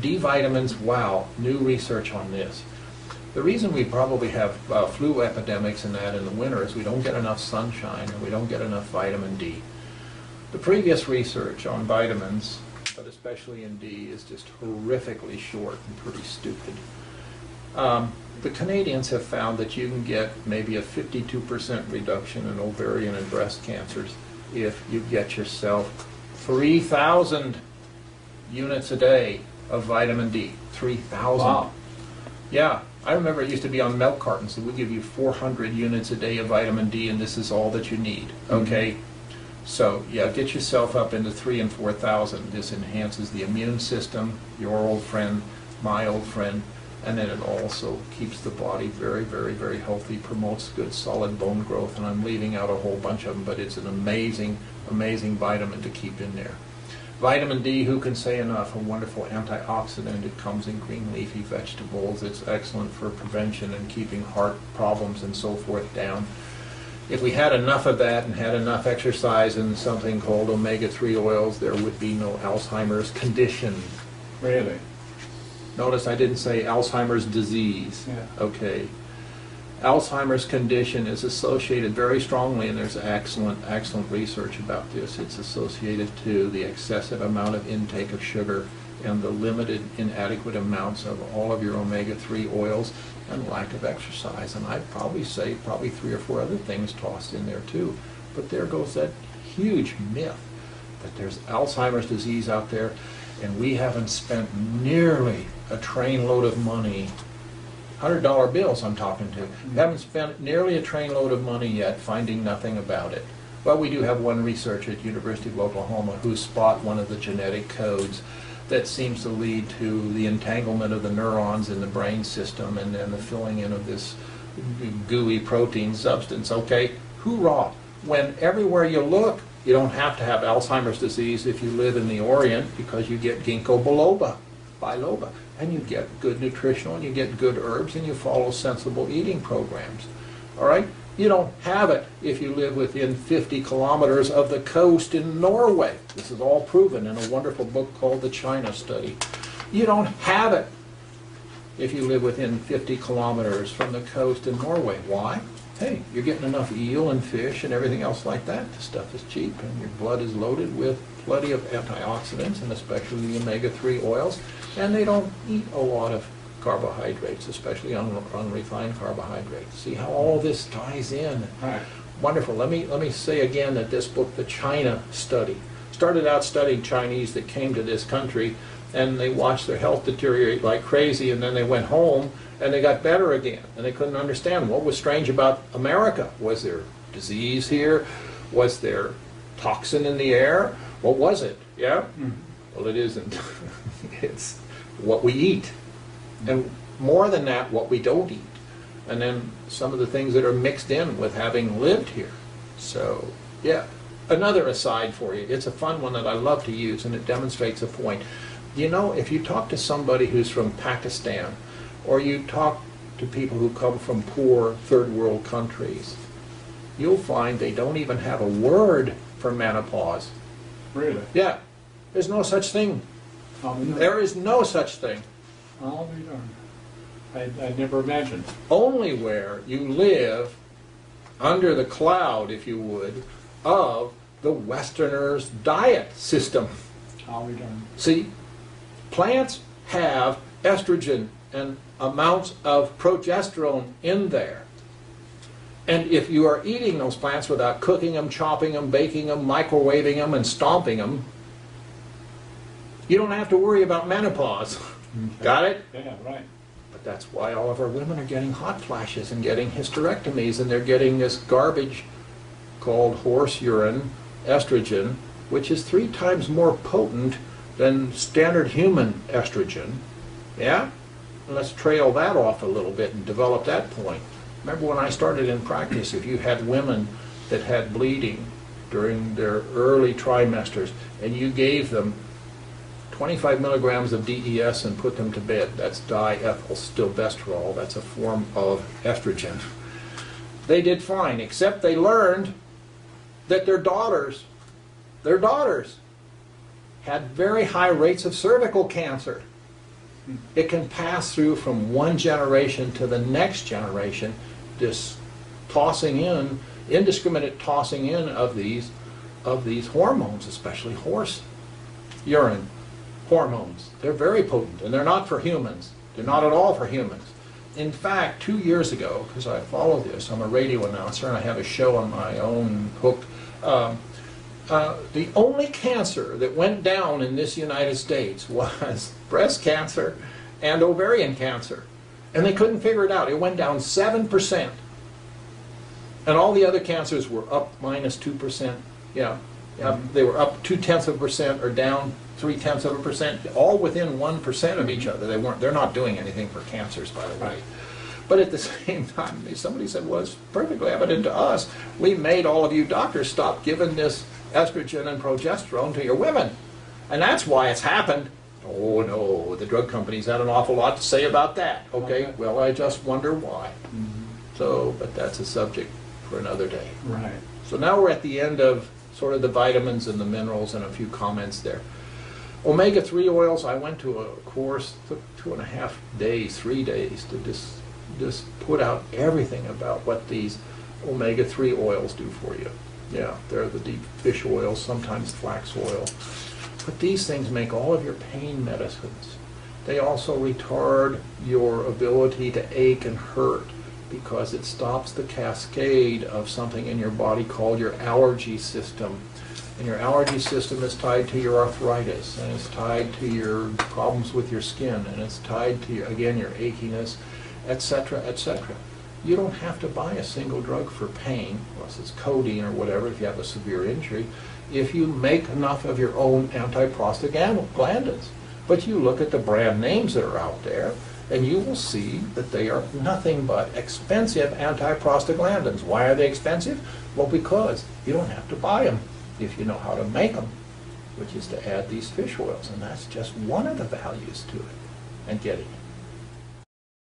D vitamins, wow, new research on this. The reason we probably have flu epidemics and that in the winter is we don't get enough sunshine and we don't get enough vitamin D. The previous research on vitamins, but especially in D, is just horrifically short and pretty stupid. The Canadians have found that you can get maybe a 52% reduction in ovarian and breast cancers if you get yourself 3,000 units a day of vitamin D. 3,000. Wow. Yeah, I remember it used to be on milk cartons that would give you 400 units a day of vitamin D, and this is all that you need. Okay, so yeah, get yourself up into 3,000 and 4,000. This enhances the immune system, your old friend, my old friend, and then it also keeps the body very, very, very healthy, promotes good solid bone growth, and I'm leaving out a whole bunch of them, but it's an amazing, amazing vitamin to keep in there. Vitamin D, who can say enough? A wonderful antioxidant. It comes in green leafy vegetables. It's excellent for prevention and keeping heart problems and so forth down. If we had enough of that and had enough exercise and something called omega-3 oils, there would be no Alzheimer's condition. Really? Notice I didn't say Alzheimer's disease. Yeah. Okay. Alzheimer's condition is associated very strongly, and there's excellent, excellent research about this. It's associated to the excessive amount of intake of sugar and the limited, inadequate amounts of all of your omega-3 oils and lack of exercise. And I'd probably say probably 3 or 4 other things tossed in there too. But there goes that huge myth that there's Alzheimer's disease out there, and we haven't spent nearly a trainload of money, $100 bills I'm talking to. We haven't spent nearly a trainload of money yet finding nothing about it. But we do have one researcher at University of Oklahoma who spot one of the genetic codes that seems to lead to the entanglement of the neurons in the brain system and then the filling in of this gooey protein substance. Okay, hoorah. When everywhere you look, you don't have to have Alzheimer's disease if you live in the Orient, because you get ginkgo biloba, and you get good nutritional, and you get good herbs, and you follow sensible eating programs. All right? You don't have it if you live within 50 kilometers of the coast in Norway. This is all proven in a wonderful book called The China Study. You don't have it if you live within 50 kilometers from the coast in Norway. Why? Hey, you're getting enough eel and fish and everything else like that. The stuff is cheap, and your blood is loaded with plenty of antioxidants, and especially the omega-3 oils, and they don't eat a lot of carbohydrates, especially unrefined carbohydrates. See how all this ties in? Right. Wonderful. Let me say again that this book, The China Study, started out studying Chinese that came to this country, and they watched their health deteriorate like crazy, and then they went home and they got better again, and they couldn't understand what was strange about America. Was there disease here? Was there toxin in the air? What was it? Yeah? Well, it isn't. It's what we eat. And more than that, what we don't eat. And then some of the things that are mixed in with having lived here. So, yeah. Another aside for you. It's a fun one that I love to use, and it demonstrates a point. You know, if you talk to somebody who's from Pakistan, or you talk to people who come from poor third world countries, you'll find they don't even have a word for menopause. Really? Yeah. There's no such thing. There is no such thing. I'll be darned. I never imagined. Only where you live under the cloud, if you would, of the Westerner's diet system. I'll be darned. See, plants have estrogen and amounts of progesterone in there. And if you are eating those plants without cooking them, chopping them, baking them, microwaving them, and stomping them, you don't have to worry about menopause. Okay. Got it? Yeah, right. But that's why all of our women are getting hot flashes and getting hysterectomies, and they're getting this garbage called horse urine estrogen, which is 3 times more potent than standard human estrogen. Yeah? And let's trail that off a little bit and develop that point. Remember when I started in practice, if you had women that had bleeding during their early trimesters and you gave them 25 milligrams of DES and put them to bed, that's diethylstilbestrol, that's a form of estrogen. They did fine, except they learned that their daughters had very high rates of cervical cancer. It can pass through from one generation to the next generation, this tossing in, indiscriminate tossing in of these hormones, especially horse urine hormones. They're very potent, and they're not for humans. They're not at all for humans. In fact, 2 years ago, because I follow this, I'm a radio announcer and I have a show on my own hook. The only cancer that went down in this United States was breast cancer and ovarian cancer. And they couldn't figure it out. It went down 7%. And all the other cancers were up -2%. Yeah. They were up 0.2% or down 0.3%, all within 1% of each other. They're not doing anything for cancers, by the way. But at the same time, somebody said, well, it's perfectly evident to us. We made all of you doctors stop giving this estrogen and progesterone to your women. And that's why it's happened. Oh, no, the drug companies had an awful lot to say about that. Okay, well, I just wonder why. So, but that's a subject for another day. Right. So now we're at the end of sort of the vitamins and the minerals and a few comments there. Omega-3 oils, I went to a course, took 2.5 days, 3 days to just put out everything about what these omega-3 oils do for you. Yeah, they're the deep fish oils, sometimes flax oil. But these things make all of your pain medicines. They also retard your ability to ache and hurt because it stops the cascade of something in your body called your allergy system. And your allergy system is tied to your arthritis, and it's tied to your problems with your skin, and it's tied to, your, again, your achiness, etc., etc. You don't have to buy a single drug for pain, unless it's codeine or whatever, if you have a severe injury, if you make enough of your own antiprostaglandins. But you look at the brand names that are out there, and you will see that they are nothing but expensive antiprostaglandins. Why are they expensive? Well, because you don't have to buy them if you know how to make them, which is to add these fish oils. And that's just one of the values to it and getting it.